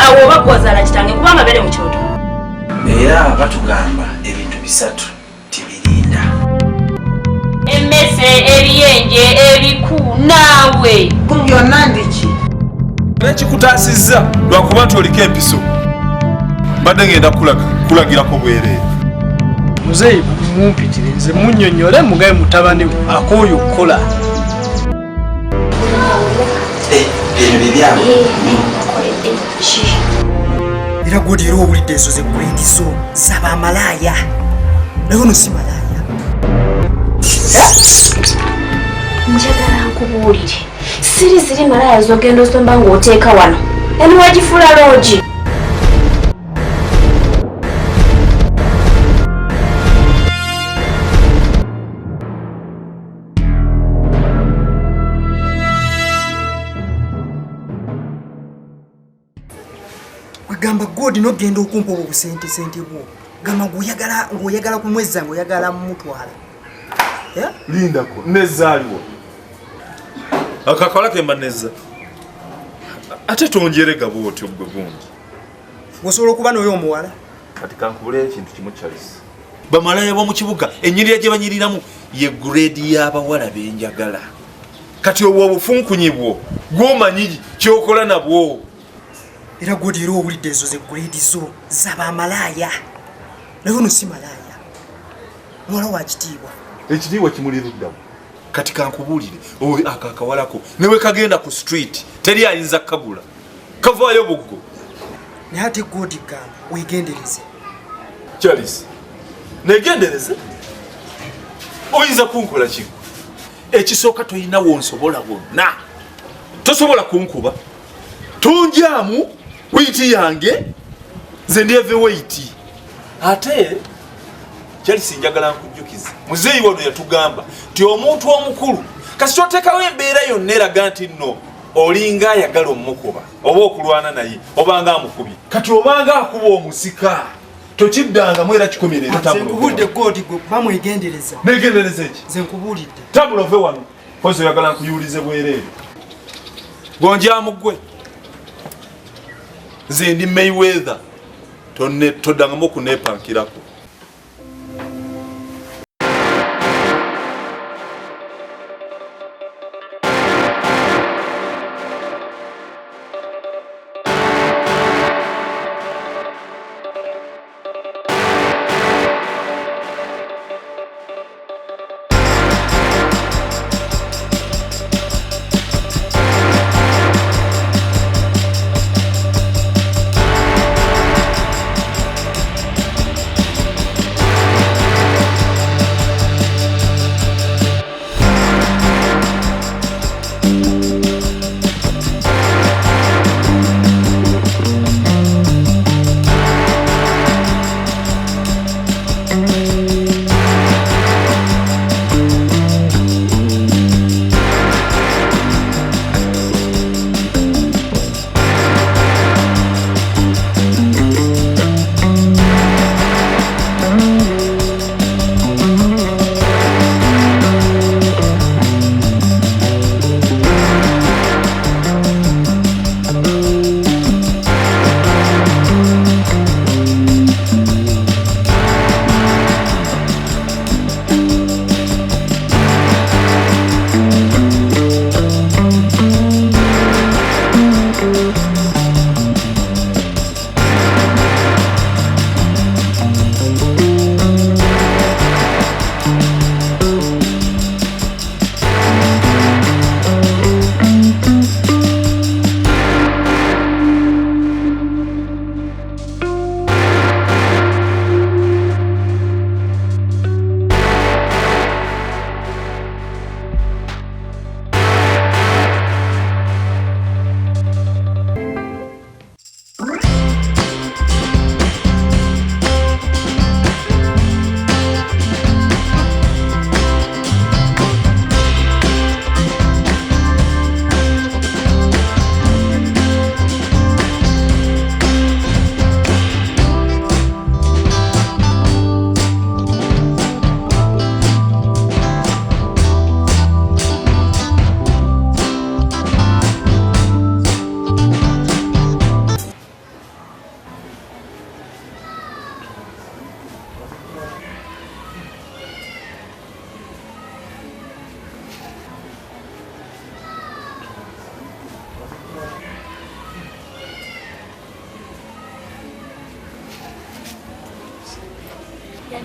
awo oba gwazaala kitange kubanga bere mu kyoto. Era batugamba ebintu bisatu tibirinda. Emmese eriyenje eriku naawe byonna ndiki nekikutaasizza lwakuba nti oliko empiso mbadde ngenda kulagirako bwereere. muzeeyi mumpitire nze munnyonnyole mugabe mutabani we akooyo okukola. Ebyo byebyabo era gwodira owulidde ezo zeggwendizo z'abamalaaya naye ono si malaaya. njagala nkubuulire siri ziri malaaya zogenda osomba ng'oteeka wano eni wagifuula loogi. Wegamba godi nogenda okumpa obwo busente bwo gamba ng'oyagala kumwezza ng'oyagala mumutwala. Lindako nezaaliwo akakola kemba neza ate tonjerega bwoti obwo bungi osobola okuba n'oyo omuwala kati kankubula ekintu kimu kyalisi bamalaya b'omu kibuga ennyirira gye banyiriramu ye grade y'abawala benjagala kati obwo obufunkunyi bwo gw'omanyi kyokola nabwo. era gwodira owulidde ezo zegguledi zo z'abamalaaya naye ono si malaaya muwala wa kitiibwa. Ekitiibwa kimuliruddamu kati kankubuulire akakawalako newe kagenda ku street teri ayinza kagula kavaayo buggo. naye ate godi gamba weegendereze. Charles negendereze oyinza kunkola kigo ekisooka toyina wonsobola wonna tosobola kunkuba tunjamu wiiti yange nze ndyeve weiti ate Charles njagala nkujjukiza muzeeyi wano yatugamba ti omuntu omukulu kasi toteekawo embeera yonna eraga nti nno olinga ayagala omukuba oba okulwana naye obanga amukubye kati obanga akuba omusika tokiddangamu era kikomerera. Nze nkubulidde godi gwe bamwegendereza. negendereza eki nze nkubulidde tabula ove wano pozi oyagala nkuyulize bwereere gonjamu ggwe nze ndi Mayweather toddangamu okuneepankirako.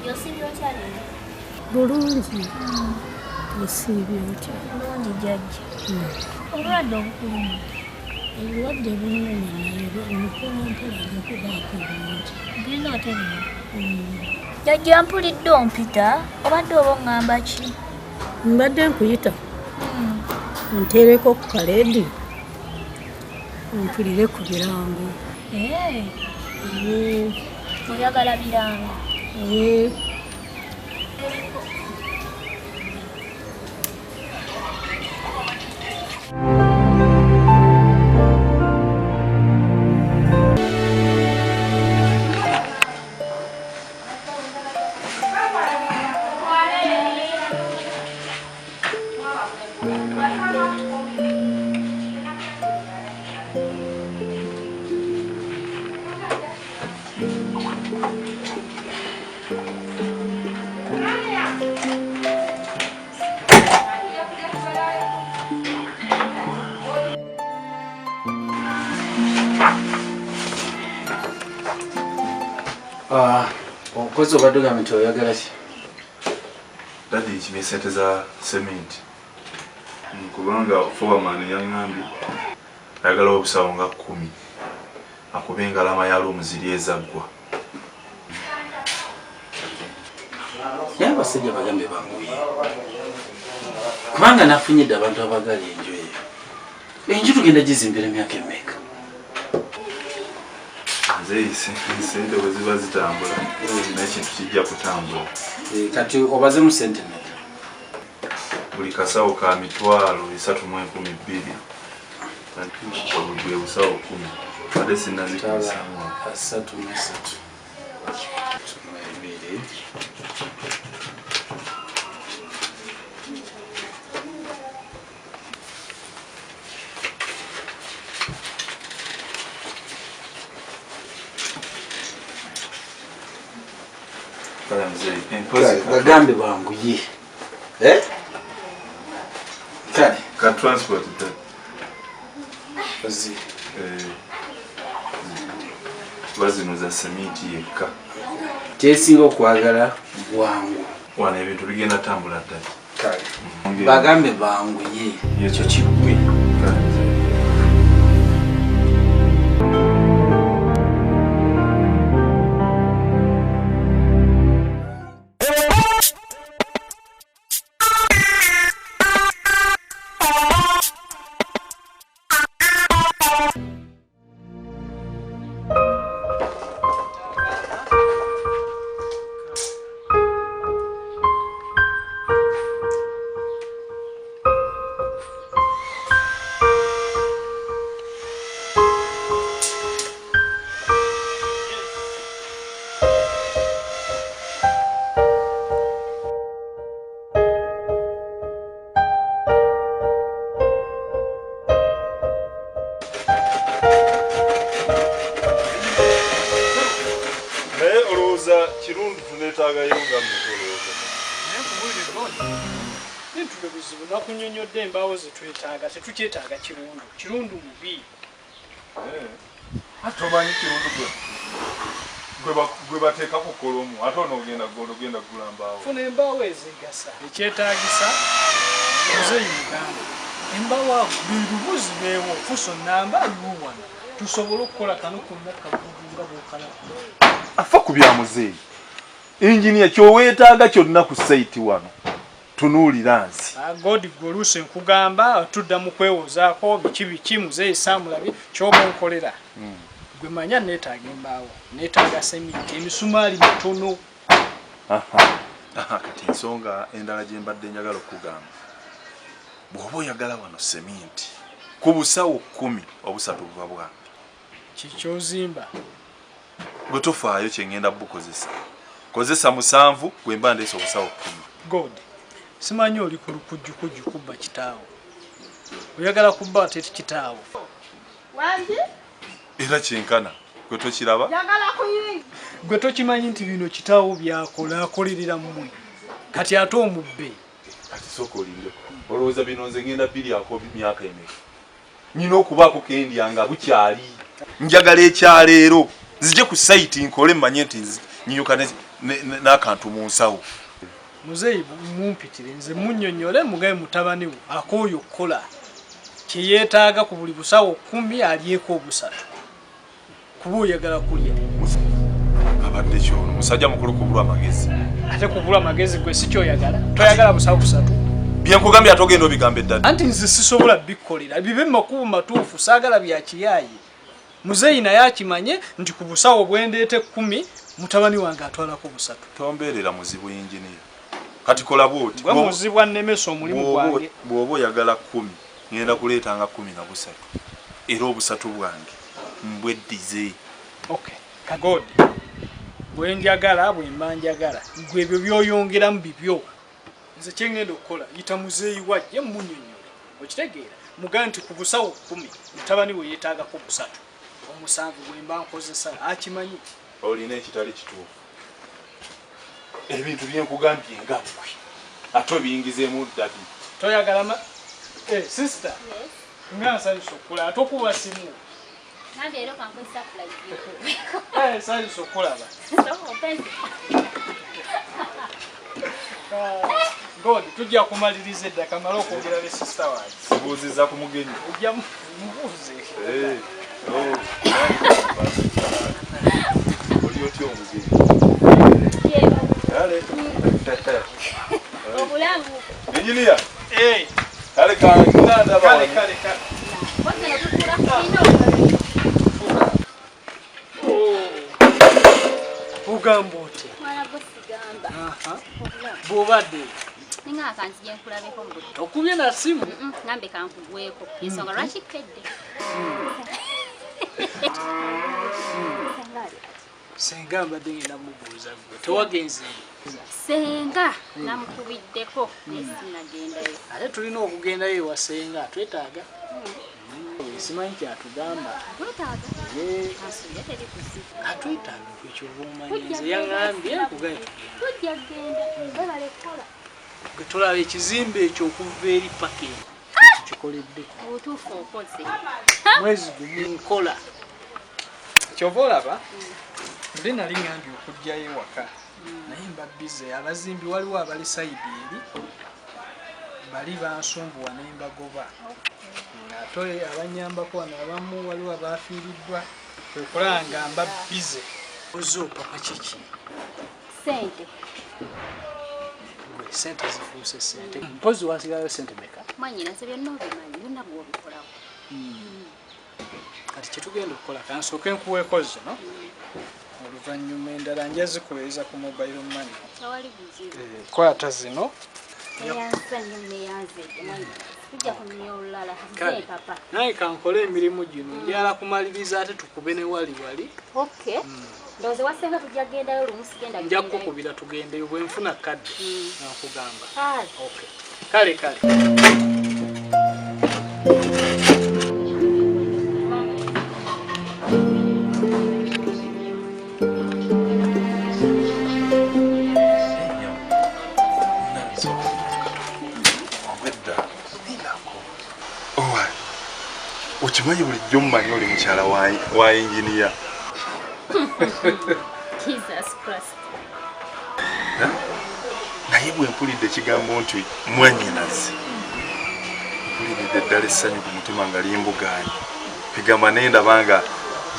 Yosiibye otya leero? Bulungi. Yosiibye otya? Bulungi jjajja. Obulwadde obukulumu. Obulwadde bunene naye mpolampola ajja kubaako bulungi. Genda oterera. Jjajja mpulidde ompita obadde oba oŋŋamba ki? Mbadde nkuyita. Nteereko ku kaleedi. Mpulire ku birango. Oyagala birango? Omukozi obadde ogamba nti oyagala ki? Dadi kimesete za cement. Kubanga foreman yaŋŋambye ayagala obusawo nga 10 akube engalama ya lumu ziri ezaggwa. Naye abasajja bagambe banguye kubanga nafunyidde abantu abagala enju eyo. Enju tugenda gizimbira emyaka emeka? Sente bwe ziba zitambula n'ekintu kijja kutambula. Kati obaze mu sente mmeka? Buli kasawo ka 3,12,000 bwe busawo 10 ate sinazikusamu 33. Bagambe banguye. Kale ka transport bazino za sementi yekka. Kyesinga okwagala bwangu. Wano ebintu bigenda tambula ddala. Kale bagambe banguye. Ekyo kiggwe. Kirundu tunetaaga yonga mutoloza. Nintule buzibu nakunyonyodde embaawo zetwetaaga tetukyetaaga kirundu. Kirundu mubi. Ate omanyi kirundu gwe bateekako kolomu ate onoogenda kugula mbaawo. Funa embaawo ezigasa. Ekyetaagisa muzeeyi muganda. Embaawo ago birubuzi beewo fuso namba yuwana. Tusobole okukola kano konna kabugunga bwokalaba. Afa ku bya muzeeyi. Engineer kyoweetaaga kyonna ku site wano. Tunuulira nsi. God goluse nkugamba tudda mu kwewozaako biki muzeeyi Samulabi ky'oba onkolera. Gwe manya neetaaga embaawo. Neetaaga sementi emisumaali mitono. Kati ensonga endala gye mbadde njagala okugamba. Bw'oba oyagala wano sementi ku busawo 10 obusatu buba bwange. Kikyozimba. Bwe tofaayo kye ngenda bukozesa. Kozesa 7 gwe mba ndeese obusawo 10. God. Simanyi oli ku lukujjukujju kubba kitaawo. Oyagala kubba ate kitaawo. Wangi? Era kyenkana. Gwe tokiraba? Yagala kuyinga. Gwe tokimanyi nti bino kitaawo byakola akolerera mmwe. Kati ate omubbe. Kati sooka olindeko. Olowooza bino nze ngenda biryako myaka emeka. Nina okubaako kendyanga bukyali. Njagala ekyaleero. Nzije ku site nkole mmanye nti nyinyuka n'akantu mu nsawo. Muzeeyi mumpitire nze munnyonnyole mugabe mutabani we akooyo okukola kye yeetaaga ku buli busawo 10 alyeko obusatu kuba oyagala kulya. Abadde kyono musajja mukulu kubulwa amagezi. Ate kubulwa amagezi gwe si kyoyagala toyagala busawo busatu. Byenkugambye atogenda obigambe ddala. Anti nze sisobola bikolera bibe makubu matuufu saagala bya kiyaayi. Muzeeyi naye akimanye nti ku busawo bwendeete 10 mutabani wange atwalako busatu. Tombeerera muzibu yinginiya. Kati kola bwoti. Gwe muzibwa nnemesa omulimu gwange. Bw'oba oyagala 10 ngenda kuleetanga 13. Era obusatu bwange mbweddize. Okay. Kagodi. Bwe njagala bwe mbanjagala. Gwe ebyo byoyongeramu bibyo. Nze kye ngenda okukola yita muzeeyi wajje munnyonnyole. Okitegeera? Mugaa nti ku busawo 10 mutabani we yeetaagako busatu. Omusanvu bwe mba nkozesa akimanyi. Olina ekitali kituufu. Ebintu byenkugambye nga bwe. Ate obiyingizeemu ddadi. Toyagala sister. Yes. Nga nsanyusa okukola ate okuba simu. Nange era kankwesa flight. Nsanyusa okulaba. God, tujja kumaliriza edda kamala okwogera ne sister wange. Sibuuziza ku mugenyi. Ojja mubuuze. Oli otya omugenyi? Kale. Obulamu. Engineer. Kale ndaba. Kale. Ugamba otya? Mwana bosigamba. Bw'obadde Ninga akanti gye nkulabeko mu budde. okubye na simu. Ngambe kankugweko. Ensonga lwaki kedde. Senga mbadde ngenda mubuuza gwe tewagenze. Senga namukubiddeko naye sinnagendayo. Ate tulina okugendayo ewa senga twetaaga. Simanyi kyatugamba. Twetaaga? Asuye teri kuzibu. Atwetaaga kwekyo obumanyi nze yaŋŋambye kugaye tujja kgenda webale kukola. gwe tulaba ekizimbe ekyo okuva eri paking kikoledde obutuufu okoze mwezi gumu nkola kyova olaba nde nali ngambye okujjayo ewaka naye mba bize abazimbi waliwo abali sayidi eri bali bansumbuwa ne mbagoba ate abanyambako wano abamu waliwo abafiiriddwa kwekulaba nga mba bize ozo papa kiki sente sente zifuuse sente mpozi wasigayo sente meka mwanyina se byonna obimanyi byonna bw'obikolawo kati kyetugenda okukola kansooke nkuweeko zino oluvannyuma endala nja zikuweereza ku mobile money tewali buzibu kwata zino eyansanyo neyanzeede mwanyina tujja kumenya olulala ze papa naye kankole emirimu gino njala kumaliriza ate tukube ne wali okay ndowooza wasenga tujja kugendayo olumu sigenda nja kukubira tugendeyo bwe nfuna kadde nakugamba kale kale okimanyi bulijjo mumanyi oli mukyala wa engineer. Jesus Christ. Naye bwe mpulidde ekigambo nti mwanyinaze mpulidde ddala essanyu ku mutima nga limbugaanye egamba nendaba nga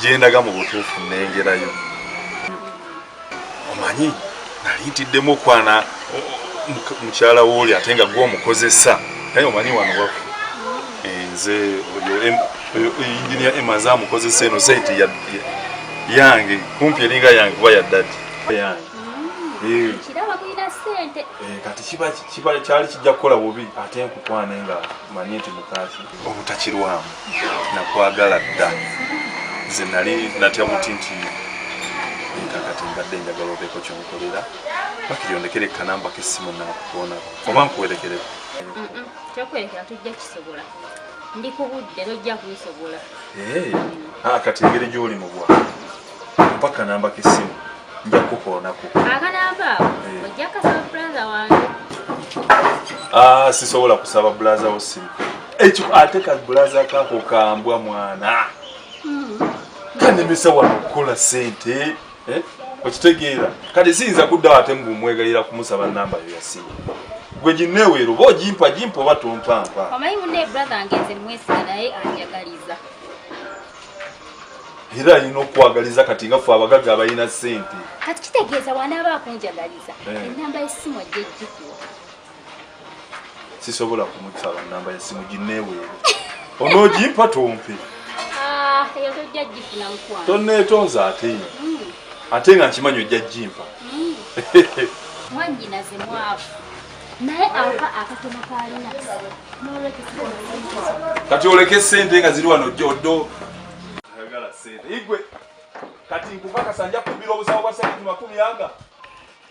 gyendaga mu butuufu nengerayo. Omanyi nali ntiddemu okwana mukyala wooli ate nga gwe omukozesa naye omanyi wano waffe nze oyo engineer emaze amukozesa eno saiti yange kumpi eringa yange kuba yaddadi yange kiraba kulina sente kati kiba kyali kijja kukola bubi ate nkukwane nga manyi nti mukaki obutakirwamu nakwagala dda nze nali natya muti nti kakati mbadde njagala obeeko kyomukolera bakiyondekere kanamba k'essimu nakukoonako oba nkuwerekereko kyokwerekera tujja kisobola ndi ku budde tojja kubisobola kati engeri gy'oli mu bwa mpaka namba k'essimu nja kukoonako akanamba awo ojja kasaba bulaza wange sisobola kusaba bulaza wo simu ekyo ate ka bulaza kako kambwa mwana kanemesa wano okukola sente okitegeera kati siyinza kuddawo ate mumwegalira kumusaba namba yo yasimu gwe ginneweero oba ogimpa oba tompampa omanyi munne brother ngenze mwesiga naye anjagaliza era alina okukwagaliza kati nga ffe abagagga abalina ssente kati kitegeeza wanaaba akunjagaliza ennamba y'essimu ajja ejjikuwa sisobola kumusaba namba y'essimu ginneweero onoogimpa tompe eyo tojja gifuna mukwano tonneetonza ate nga nkimanyi ojja gimpa mwanjinaze mwavu naye ava akatono kalina kati oleke ssente nga ziri wano joddo ayagala ssente igwe kati nkukakasa nja kubbira obusawo bwa sakiti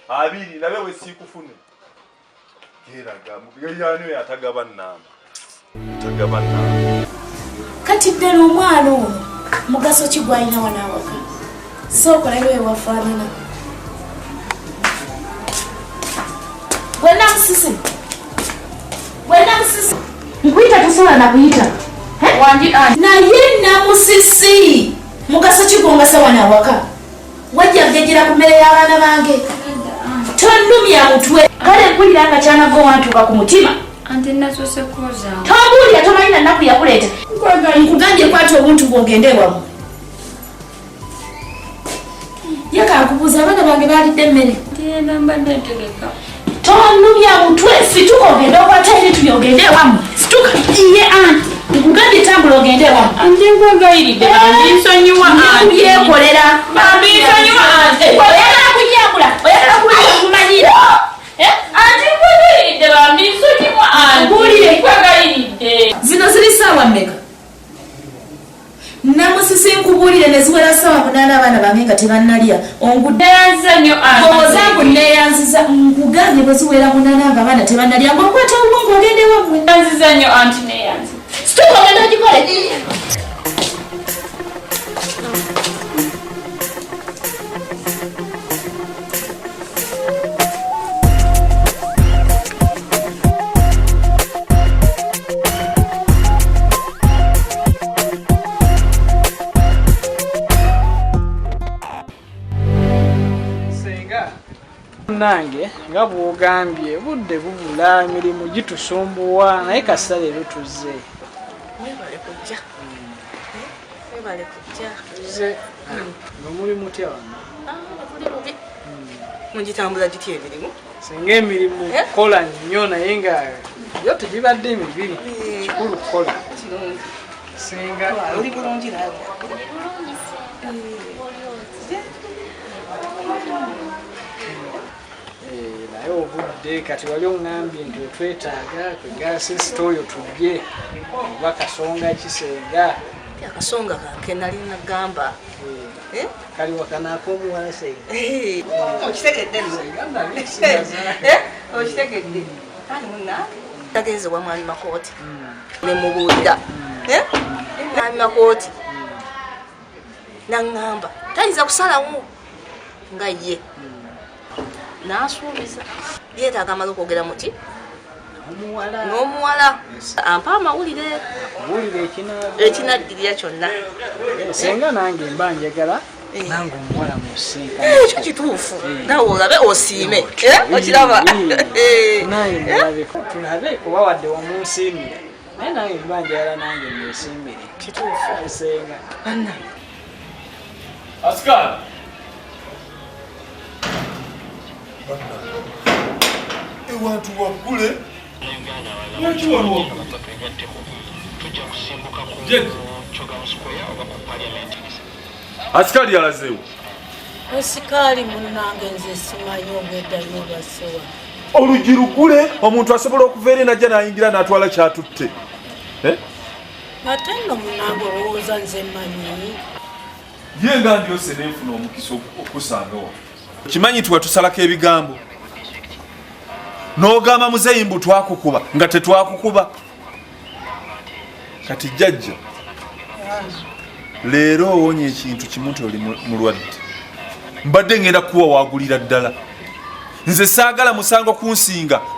20 nabe bwe siikufune geraga mugeyani oyo atagaba nnamba kati ddala omwana ono mugaso ki gwalina wanaawaka sookolayo ewafaanana Namusisi nkuyita tosobola nakuyita naye namusisi mugaso ki gwongasa wanaawaka wajja kugejera ku mmere y'abaana bange tonnumya mutwe kale mpulira nga kyanago wantuuka ku mutima tombuulira tomanyi na nnaku yakuleeta nkugambye kwata obuntu bwogende wamu yakankubuuza abaana bange baalidde emmere tonumya mutwe situka ogende okwata ebintu byogende wamu situka iye anti nkugambye tambula ogende wamu yekolera oyagala kunyambula oyagala kumanyira zino ziri saawa mmeka namusisi nkubuulire ne ziwera saawa 8 abaana bange nga tebannalya onguddeozangu neyanziza nkugambye bwe ziwera 8 nga abaana tebannalya ngaokwata obulungu ogende wamwe situka ogenda ogikole nange nga bwogambye budde bubula emirimu gitusumbuwa naye kasita leero tuzze nga muli mutya wano mugitambula gitya emirimu singa emirimu kukola nnyo naye nga yo tegibadde emibiri kikulu kukola singa oli bulungi nawe naye obudde kati wali oŋŋambye nti wetwetaaga kwegasisita oyo tujje oba kasonga kisenga akasonga kange nali nagamba kali wakanaako omuwala senga okitegedde okitegedde kali muna tagenze wa mwami Makooti ne mubuulira mwami Makooti naŋŋamba tayinza kusalawo nga ye nasuubiza yeetaaga amala okwogera muti n'omuwala ampa amawulire ekinaddirira kyonna senga nange mba njagala nange omuwala musiika ekyo kituufu nawe olabe osiime okiraba nange mulabeko tulabe oba wadde wamunsiimira naye nange mba njagala nange nesiimire kituufu senga Askar ewantu waggule lwaki waliwo asikali yalazeewo esikaali munnange nze simanyi obweddayo basewa olugi lugule omuntu asobola okuva eri najja nayingira n'atwala kyatutte ate nno munnange olowooza nze mmanyi ye nga ndyose nenfuna omukisa okusangawo kimanyi ti watusalako ebigambo n'ogamba muzeyimbu twakukuba nga tetwakukuba kati jjajja leero owonye ekintu kimu nti oli mulwadde mbadde ngenda kuwa wagulira ddala nze saagala musango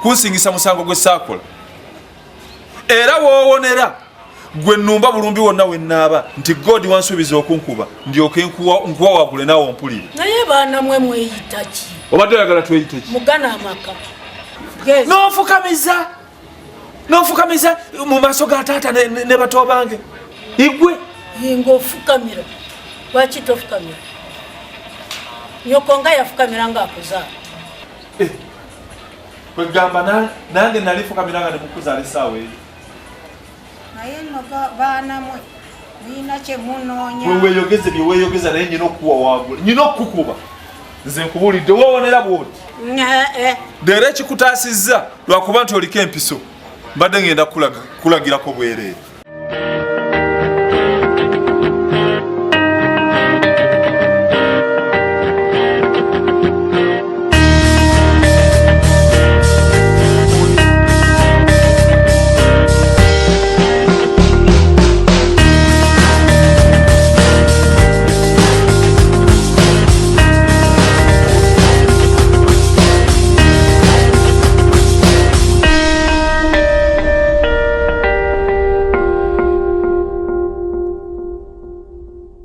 kunsingisa musango gwe saakola era woowonera gwe nnumba bulumbi wonna wennaaba nti godi wansuubiza okunkuba ndyoke nkuwa wagule naawe ompulire naye baana mwe mweyita ki obadde oyagala tweyite ki mugana amaka n'onfukamiza mu maaso ga taata ne bato bange igwe ng'ofukamira lwaki tofukamira nyoko nga yafukamira ng'akuzaala kwegamba nange nalifukamiranga ne mukuzaala essaawa eyo naye nno baana mwe nina kye munoonya weweeyogeze bye weeyogeza naye nyina okukuwa wagula nyina okukukuba nze nkubulidde woowonera bwoti leero ekikutaasizza lwakuba nti oliko empiso mbadde ngenda kulagirako bwereere